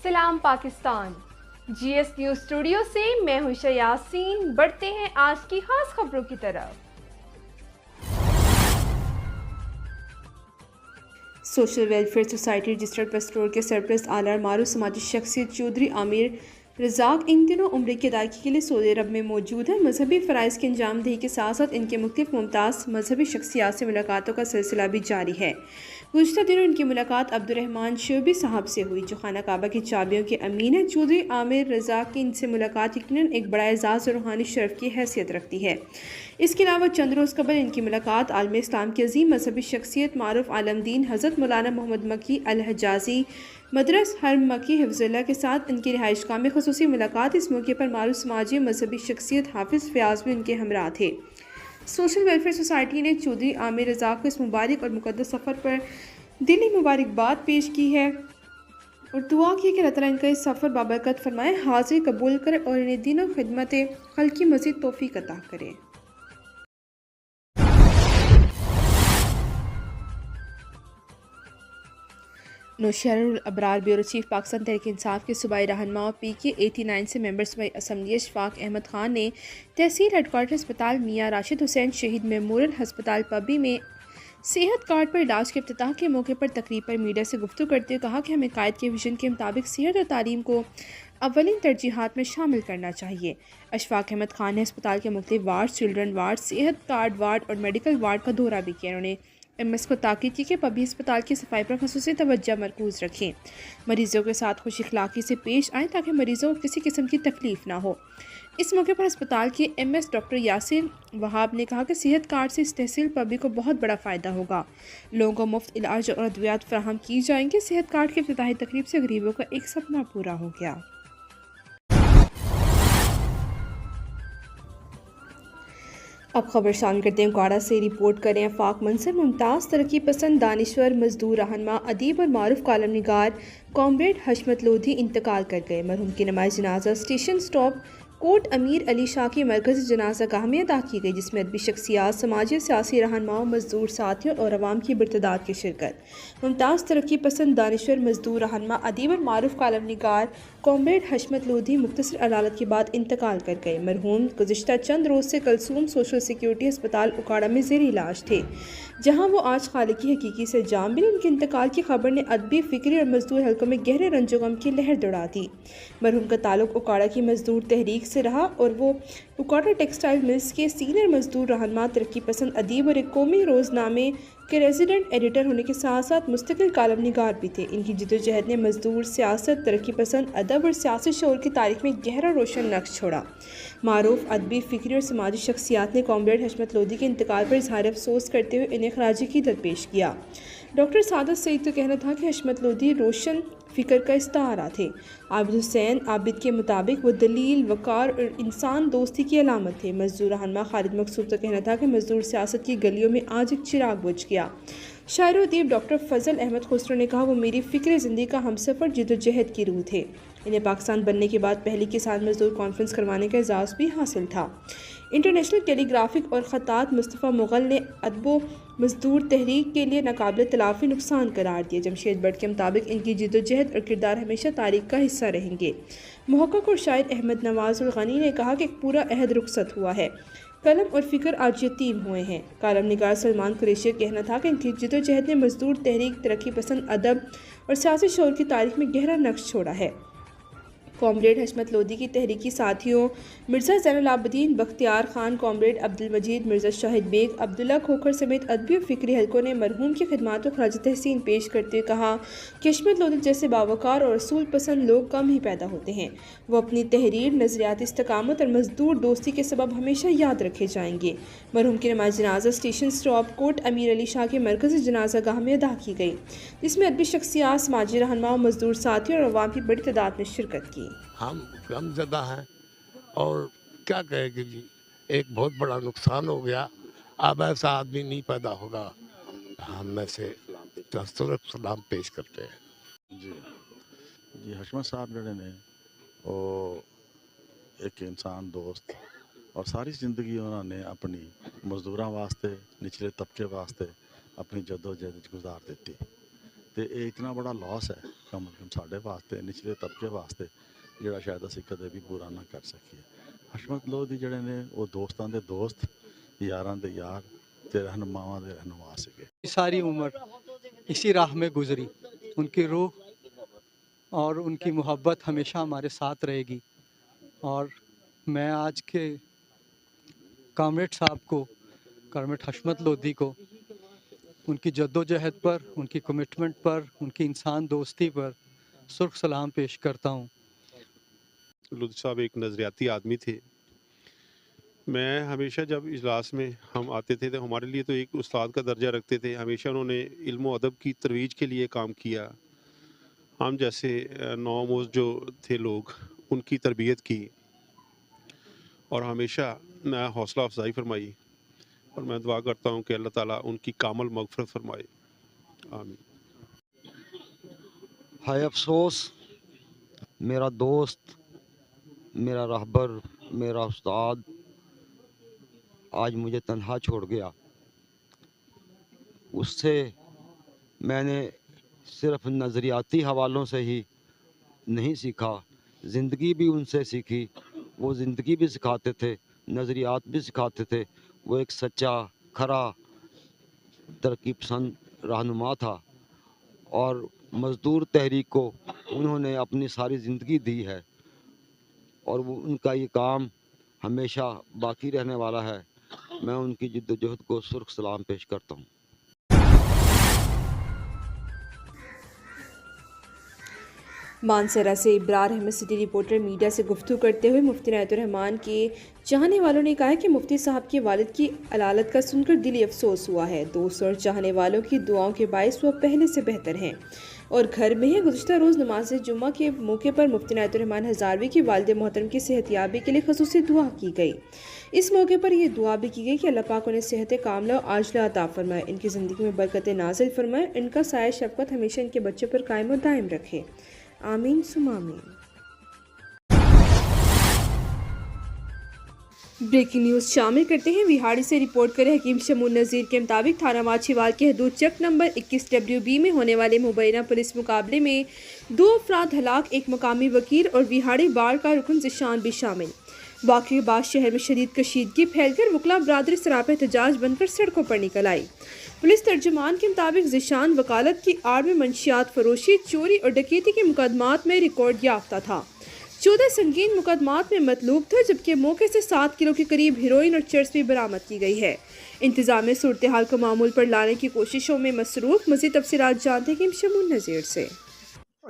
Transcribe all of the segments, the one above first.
सलाम Pakistan. GS news studio से मैं हूं यासीन। बढ़ते हैं आज की खास खबरों की तरफ। सोशल वेलफेयर सोसाइटी रजिस्टर्ड पेस्टोर के सरपरस्त आला मारूफ समाजी शख्सियत चौधरी आमिर रज़ाक इन दिनों उम्र की अदायगी के लिए सऊदी अरब में मौजूद है। मजहबी फ़राइज़ की अंजामदही के साथ साथ इनके मुख्तलिफ मुमताज़ मजहबी शख्सियात से मुलाकातों का सिलसिला भी जारी है। गुज़िश्ता दिनों इनकी मुलाकात अब्दुर्रहमान शोबी साहब से हुई, जो खाना काबा की चाबियों के अमीन है। चौधरी आमिर रज़ाक की इनसे मुलाकात यकीनन एक बड़ा एजाज़ और रूहानी शर्फ की हैसियत रखती है। इसके अलावा चंद रोज़ कबल इनकी मुलाकात आलम इस्लाम की अजीम मजहबी शख्सियत मारूफ आलमदीन हज़रत मौलाना मोहम्मद मकी अल हजाज़ी मदरस हरम मकी हिफ्ज़ुल्लाह के साथ इनकी रिहाइश गाह में ख़ुसूसी मुलाकात। इस मौके पर मारूफ समाजी मजहबी शख्सियत हाफिज़ फ़याज़ भी उनके हमरा थे। सोशल वेलफेयर सोसाइटी ने चौधरी आमिर रज़ाक को इस मुबारक और मुक़द्दस सफ़र पर दिली मुबारकबाद पेश की है और दुआ की कि अल्लाह ताला इनका इस सफ़र बाबरकत फरमाए, हाज़िरी कबूल करे और इन्हें दीन और खिदमत खल्क़ की मज़ीद तौफ़ीक़ अता करे। नौशहरुल अबरार ब्यूरो चीफ पाकिस्तान तहरीक इंसाफ के सूबाई रहनुमा PK-89 से मेंबर सूबाई असम्बली अशफाक अहमद खान ने तहसील हेडक्वार्टर अस्पताल मियाँ राशिद हुसैन शहीद मेमोरियल हस्पताल पबी में सेहत कार्ड पर इलाज के इफ्तिताह के मौके पर तकरीब पर मीडिया से गुफ्तगू करते हुए कहा कि हमें कायद के विजन के मुताबिक सेहत और तालीम को अव्वलीन तरजीहात में शामिल करना चाहिए। अशफाक अहमद खान ने अस्पताल के मुख्तलिफ वार्ड, चिल्ड्रन वार्ड, सेहत कार्ड वार्ड और मेडिकल वार्ड का दौरा भी किया। उन्होंने MS को ताकीद की कि पबी अस्पताल की सफाई पर ख़ुसूसी तवज्जो मरकूज़ रखें, मरीज़ों के साथ खुश इखलाक़ी से पेश आएँ ताकि मरीज़ों को किसी किस्म की तकलीफ़ ना हो। इस मौके पर अस्पताल के MS डॉक्टर यासिर वहाब ने कहा कि सेहत कार्ड से इस तहसील पबी को बहुत बड़ा फ़ायदा होगा। लोगों को मुफ्त इलाज और अद्वियात फराहम की जाएंगे। सेहत कार्ड के इफ्तिताही तकरीब से गरीबों का एक सपना पूरा हो गया। अब खबर शामिल करते हैं उकाड़ा से। रिपोर्ट करें आफाक मंसर मुमताज़ तरक्की पसंद दानिश्वर मजदूर रहनुमा अदीब और मारूफ कालम निगार कॉमरेड हशमत लोधी इंतकाल कर गए। मरहूम की नमाज जनाजा स्टेशन स्टॉप कोट अमीर अली शाह की मरकज़ी जनाजा गाह में अदा की गई, जिसमें अदबी शख्सियात, समाजी सियासी रहनुमाओं, मजदूर साथियों और अवाम की बिरतदाद की शिरकत। मुमताज़ तरक्की पसंद दानिश्वर मजदूर रहनुमा अदीब और मारूफ कालम निगार कॉमरेड हशमत लोधी मुख्तसर अदालत के बाद इंतकाल कर गए। मरहूम गुज़िश्ता चंद रोज़ से कलसूम सोशल सिक्योरिटी अस्पताल उकाड़ा में ज़ेर इलाज थे, जहाँ वो आज खालिक की हकीकी से जाम मिली। उनके इंतकाल की खबर ने अदबी, फ़िक्री और मजदूर हल्कों में गहरे रंजो गम की लहर दौड़ा दी। मरहूम का ताल्लुक उकाड़ा की मजदूर तहरीक से रहा और वो उकाड़ा टेक्सटाइल मिल्स के सीनियर मजदूर रहनुमा, तरक्की पसंद अदीब और एक कौमी रोज़नामे के रेजिडेंट एडिटर होने के साथ साथ मुस्तकिल कालम निगार भी थे। इनकी जिद्दोजहद ने मजदूर, सियासत, तरक्की पसंद, अदब और सियासी शऊर की तारीख में गहरा रोशन नक्श छोड़ा। मारूफ अदबी, फ़िक्री और समाजी शख्सियात ने कॉमरेड हशमत लोधी के इंतकाल पर इजहार अफसोस करते हुए इन्हें खराजी क़ीदत पेश किया। डॉक्टर सादत सईद का कहना था कि हशमत लोधी रोशन फ़िक्र का इस्तारा थे। आबिद हुसैन आबिद के मुताबिक वो दलील, वक़ार और इंसान दोस्ती की अलामत थे। मजदूर रहनुमा खालिद मकसूद का कहना था कि मजदूर सियासत की गलियों में आज एक चिराग बुझ गया। शायर अदीब डॉक्टर फजल अहमद खुसरो ने कहा, वो मेरी फ़िक्र ज़िंदगी का हमसफ़र जिद्दोजहद की रूह थे। इन्हें पाकिस्तान बनने के बाद पहली किसान मजदूर कॉन्फ्रेंस करवाने का एजाज़ भी हासिल था। इंटरनेशनल टेलीग्राफिक और ख़तात मुस्तफ़ा मुग़ल ने अदबो मजदूर तहरीक के लिए नाकाबिल तलाफ़ी नुकसान करार दिया। जमशेद बट के मुताबिक इनकी जिद्दोजहद और किरदार हमेशा तारीख़ का हिस्सा रहेंगे। मुहक़्क़िक़ और शायर अहमद नवाज़ुल गनी ने कहा कि एक पूरा अहद रुखसत हुआ है, कलम और फ़िक्र आज यतीम हुए हैं। कालम निगार सलमान कुरैशी का कहना था कि इनकी जिद्दोजहद ने मजदूर तहरीक, तरक्की पसंद, अदब और सियासी शऊर की तारीख में गहरा नक्श छोड़ा है। कॉमरेड हशमत लोधी की तहरीकी साथियों मिर्ज़ा ज़ैनुल आबिदीन, बख्तियार खान, कॉमरेड अब्दुल मजीद, मिर्ज़ा शाहिद बेग, अब्दुल्ला खोखर समेत अदबी और फ़िक्री हल्कों ने मरहूम की खिदमात को खराज तहसीन पेश करते हुए कहा कि हशमत लोधी जैसे बावकार और रसूल पसंद लोग कम ही पैदा होते हैं। वो अपनी तहरीर, नज़रियाती इस्तकामत और मजदूर दोस्ती के सबब हमेशा याद रखे जाएंगे। मरहूम की नमाज जनाजा स्टेशन स्टॉप कोट अमीर अली शाह के मरकज़ी जनाजा गाह में अदा की गई, जिसमें अदबी शख्सियात, समाजी रहनुमाओं, मजदूर साथियों और अवाम की बड़ी तादाद ने शिरकत की। हम गम ज़दा हैं और क्या कहेंगे जी, एक बहुत बड़ा नुकसान हो गया। अब ऐसा आदमी नहीं पैदा होगा। हम में से सलाम पेश करते हैं जी जी हशमत साहब जड़े ने वो एक इंसान दोस्त और सारी ज़िंदगी उन्होंने अपनी मजदूरों वास्ते, निचले तबके वास्ते अपनी जद्दोजहद गुजार दी। तो ये इतना बड़ा लॉस है कम अज कम साढ़े वास्ते निचले तबके वास्ते ਜਿਹੜਾ ਸ਼ਾਇਦ ਅਸੀਂ ਕਦੇ ਵੀ ਪੂਰਾ ਨਾ ਕਰ ਸਕੀਏ। ਹਸ਼ਮਤ ਲੋਧੀ ਜਿਹੜੇ ਨੇ ਉਹ ਦੋਸਤਾਂ ਦੇ ਦੋਸਤ, यारां दे यार ते रहनुमावां दे रहनुमा सीगे। सारी उम्र इसी राह में गुजरी, उनकी रूह और उनकी मोहब्बत हमेशा हमारे साथ रहेगी। और मैं आज के कामरेड साहब को, कामरेड हशमत लोधी को, उनकी जद्दोजहद पर, उनकी कमिटमेंट पर, उनकी इंसान दोस्ती पर सुर्ख सलाम पेश करता हूँ। लोधी साहब एक नज़रियाती आदमी थे। मैं हमेशा जब इजलास में हम आते थे तो हमारे लिए तो एक उस्ताद का दर्जा रखते थे। हमेशा उन्होंने इल्म व अदब की तरवीज के लिए काम किया। हम जैसे नौमोज जो थे लोग, उनकी तरबियत की और हमेशा नया हौसला अफजाई फरमाई। और मैं दुआ करता हूँ कि अल्लाह ताला उनकी कामल मगफरत फरमाए, आमीन। हाय अफसोस, मेरा दोस्त, मेरा रहबर, मेरा उस्ताद आज मुझे तन्हा छोड़ गया। उससे मैंने सिर्फ नज़रियाती हवालों से ही नहीं सीखा, ज़िंदगी भी उनसे सीखी। वो ज़िंदगी भी सिखाते थे, नज़रियात भी सिखाते थे। वो एक सच्चा, खरा, तरक्की पसंद रहनुमा था और मज़दूर तहरीक को उन्होंने अपनी सारी ज़िंदगी दी है और वो उनका ये काम हमेशा बाकी रहने वाला है। मैं उनकी जिद्दोजहद को सुर्ख सलाम पेश करता हूँ। मानसरा से Ibrar Ahmed city reporter media से गुफ्तगू करते हुए मुफ्ती इनायतुर रहमान के चाहने वालों ने कहा कि मुफ्ती साहब के वालिद की अलालत का सुनकर दिली अफसोस हुआ है। दोस्त और चाहने वालों की दुआओं के बायस वो पहले से बेहतर हैं और घर में हैं। गुज़श्ता रोज़ नमाज जुम्मा के मौके पर मुफ्ती इनायतुर रहमान हज़ारवी की वालिद मोहतरम की सेहतियाबी के लिए ख़ुसूसी दुआ की गई। इस मौके पर यह दुआ भी की गई कि अल्लाह पाक उन्हें सेहत कामला और आजला अता फरमाए, इनकी ज़िंदगी में बरकत नाजिल फरमाए, इनका साया शफ़क़त हमेशा इनके बच्चों पर कायम और दायम रखे, आमीन सुम आमीन। ब्रेकिंग न्यूज़ शामिल करते हैं। विहाड़ी से रिपोर्ट करें हकीम शमून नज़ीर के मुताबिक थाना माछीवाल के हदूद चक नंबर 21 WB में होने वाले मुबैना पुलिस मुकाबले में 2 अफराद हलाक, एक मकामी वकील और विहाड़ी बार का रुकन ज़िशान भी शामिल। वाक़े के बाद शहर में शदीद कशीदगी फैलकर वकला बरादरी सरापा एहतजाज बनकर सड़कों पर निकल आई। पुलिस तर्जुमान के मुताबिक ज़िशान वकालत की आड़ में मंशियात फरोशी, चोरी और डकैती के मुकदमात में रिकॉर्ड याफ्ता था। 14 संगीन मुकदमात में मतलूब था, जबकि मौके से 7 किलो के करीब हेरोइन और चर्स भी बरामद की गई है। इंतजाम सूरत हाल को मामूल पर लाने की कोशिशों में मसरूफ। मज़ीद तफसीलात जानते हैं कि शमून नज़ीर से।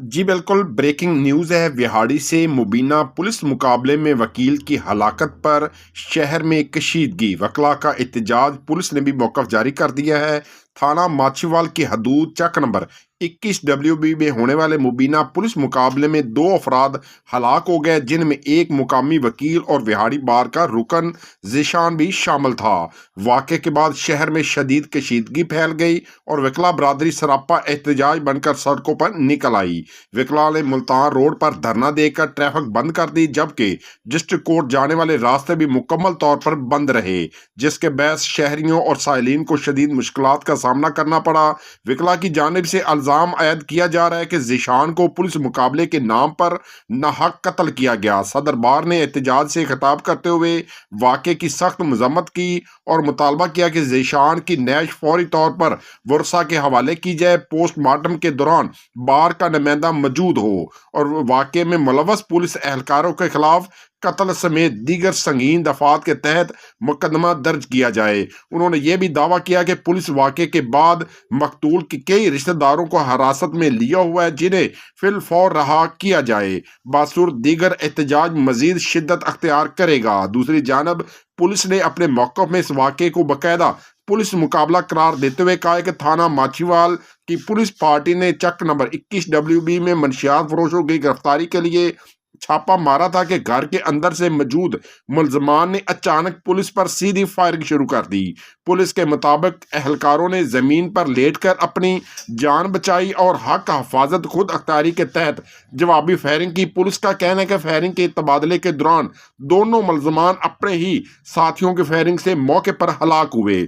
जी बिल्कुल, ब्रेकिंग न्यूज़ है। विहाड़ी से मुबीना पुलिस मुकाबले में वकील की हलाकत पर शहर में कशीदगी, वकला का एहतजाज। पुलिस ने भी मौक़िफ़ जारी कर दिया है। थाना माछीवाल की हदूद चक नंबर 21 WB में होने वाले मुबीना पुलिस मुकाबले में 2 अफराद हलाक हो गए, जिनमें एक मुकामी वकील और विहाड़ी बार का रुकन ज़िशान भी शामिल था। वाक़े के बाद शहर में शदीद कशीदगी फैल गई और विकला बरादरी सरापा एहतजाज बनकर सड़कों पर निकल आई। विकला ने मुल्तान रोड पर धरना देकर ट्रैफिक बंद कर दी, जबकि डिस्ट्रिक्ट कोर्ट जाने वाले रास्ते भी मुकम्मल तौर पर बंद रहे, जिसके बहस शहरियों और साइलिन को शदीद मुश्किलात का सामना करना पड़ा। विकला की जानिब से इल्ज़ाम आयद किया जा रहा है कि ज़िशान को पुलिस मुकाबले के नाम पर नाहक कत्ल किया गया। सदर बार ने एहतजाज से खिताब करते हुए वाक़े की सख्त मजम्मत की और मुतालबा किया कि ज़िशान की नैश फौरी तौर पर वर्सा के हवाले की जाए। पोस्टमार्टम के दौरान बार का नुमाइंदा मौजूद हो और वाक़े में मुलव्वस पुलिस एहलकारों के खिलाफ कत्ल समेत दीगर संगीन दफात के तहत मुकदमा दर्ज किया जाए। उन्होंने ये भी दावा किया कि पुलिस वाक़े के बाद मकतूल के कई रिश्तेदारों को हिरासत में लिया हुआ है, जिन्हें फिलफौर रहा किया जाए। बासूरत दीगर एहतजाज मजीद शिद्दत अख्तियार करेगा। दूसरी जानब पुलिस ने अपने मौक़िफ़ में इस वाक़े को बाकायदा पुलिस मुकाबला करार देते हुए कहा है कि थाना माछीवाल की पुलिस पार्टी ने चक नंबर 21 WB में मंशियात फरोशों की गिरफ्तारी के लिए छापा मारा था कि घर के अंदर से मौजूद मुलजमान ने अचानक पुलिस पर सीधी फायरिंग शुरू कर दी। पुलिस के मुताबिक एहलकारों ने जमीन पर लेटकर अपनी जान बचाई और हक हिफाजत खुद अख्तियारी के तहत जवाबी फायरिंग की। पुलिस का कहना है कि फायरिंग के तबादले के दौरान दोनों मुलजमान अपने ही साथियों की फायरिंग से मौके पर हलाक हुए।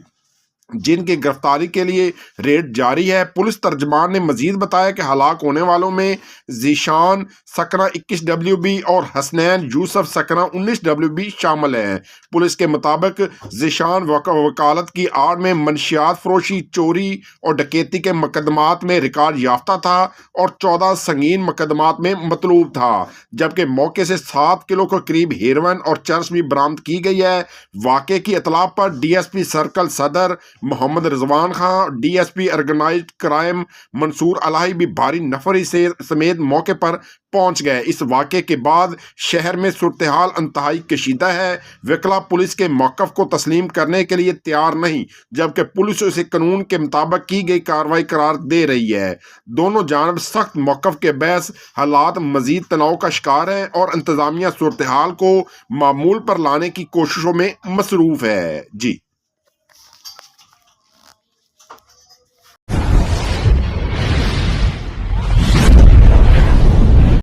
जिनकी गिरफ्तारी के लिए रेड जारी है। पुलिस तर्जमान ने मजीद बताया कि हलाक होने वालों में जीशान सकना 21 WB और हसनैन यूसुफ सकना 19 WB शामिल हैं। पुलिस के मुताबिक जीशान वकालत की आड़ में मनशियात फरोशी, चोरी और डकैती के मुकदमात में रिकॉर्ड याफ्ता था और 14 संगीन मुकदमात में मतलूब था, जबकि मौके से 7 किलो के करीब हेरोइन और चरस भी बरामद की गई है। वाक़े की इतला पर DSP circle Sadar Mohammad Rizwan Khan, DSP organised crime Mansoor Elahi भी भारी नफरी से समेत मौके पर पहुंच गए। इस वाक़े के बाद शहर में सूरत-ए-हाल इंतहाई कशीदा है। वकला पुलिस के मौक़िफ़ को तस्लीम करने के लिए तैयार नहीं, जबकि पुलिस उसे कानून के मुताबिक की गई कार्रवाई करार दे रही है। दोनों जानब सख्त मौक़िफ़ के बहस हालात मज़ीद तनाव का शिकार हैं और इंतज़ामिया सूरत-ए-हाल को मामूल पर लाने की कोशिशों में मसरूफ़ है। जी।